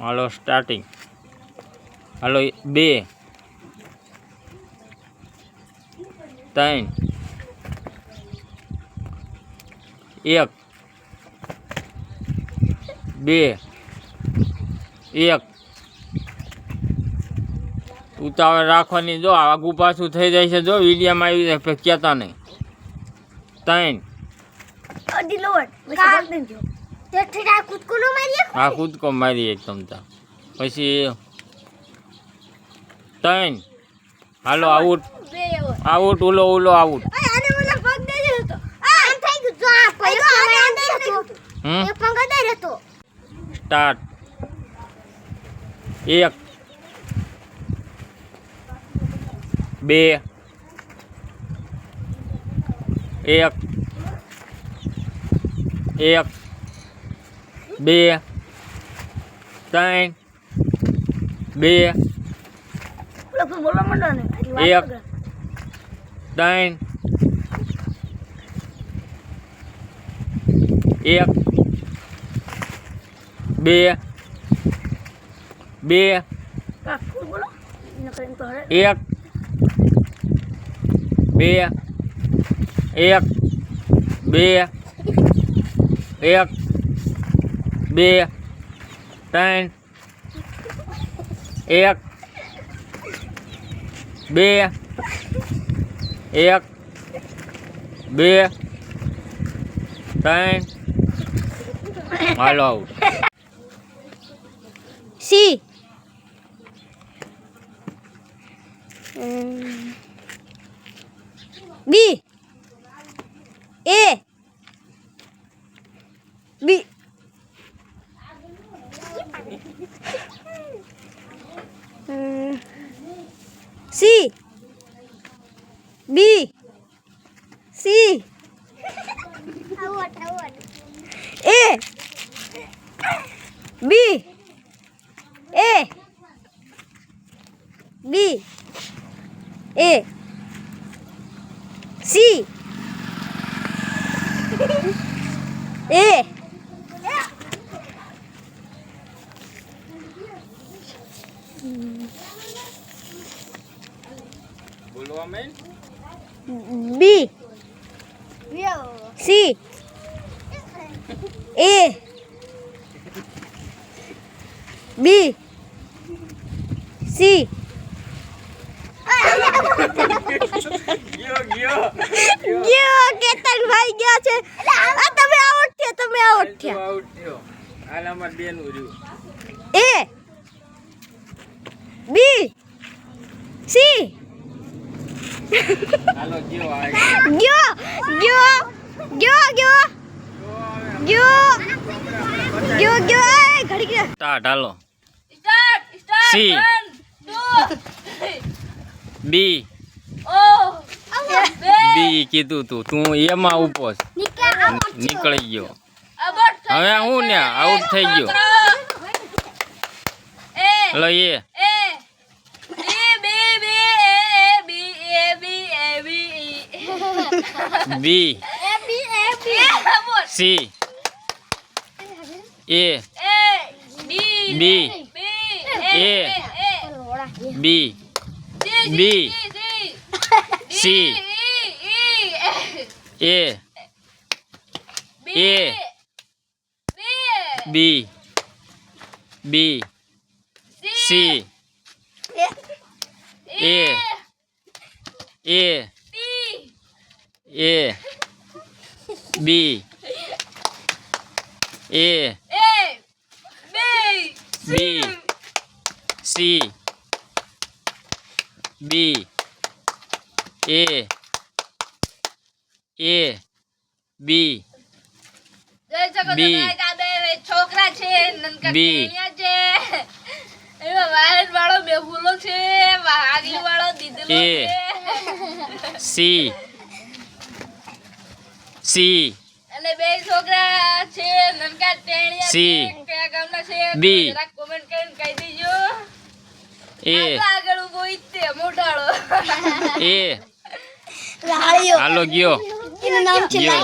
હાલો starting. હાલો 2 3 1 2 1 ઉતાવળ રાખવાની. જો આગું પાછું થઈ જાય છે. જો વિડીયોમાં આવી જાય કહેતા નહીં. 3 હા કૂદકો મારી એકદમ તા પછી 3 હાલો આઉટ આઉટ ઓલો out. Start 1 2 1 1 2 3 2 1 3 1 2 2 1 2 1 2 1 2 3 1 2 1 2 3 hello out. C B A B C B C A B A B A C એ બોલવા મેં બી સી એ બી સી ગયો કેતન ભાઈ ગયા છે. આ તમે આઉટ થયા આઉટ થયો. હાલ અમાર બેનું રહ્યું. એ બી સી હાલો ગયો આ ગયો ગયો ગયો ગયો ગયો ગયો ગયો એ ઘડી ગયા. સ્ટાર્ટ હાલો. સ્ટાર્ટ સી 1 2 બી ઓ બી કીધું તું એમાં ઉભો છે. નીકળી ગયો. હવે હું ને આઉટ થઈ ગયો. હલો એ બી સી એ બી એ બી બી સી એ એ બી બી સી એ એ એ બી એ બી સી બી એ બી છોકરા છે નનકા બી છે એમાં વાયર વાળો બેહુલો છે આગલી વાળો દીદલો એ છે સી સી અને બે છોકરા છે નનકા ટેણિયા સી છે કયા ગામના છે બી જરા કોમેન્ટ કરીને કહી દેજો. એ આગળ ઉભો ઈતે મોઢાળો એ હાલો ગયો એનું નામ છે ગયો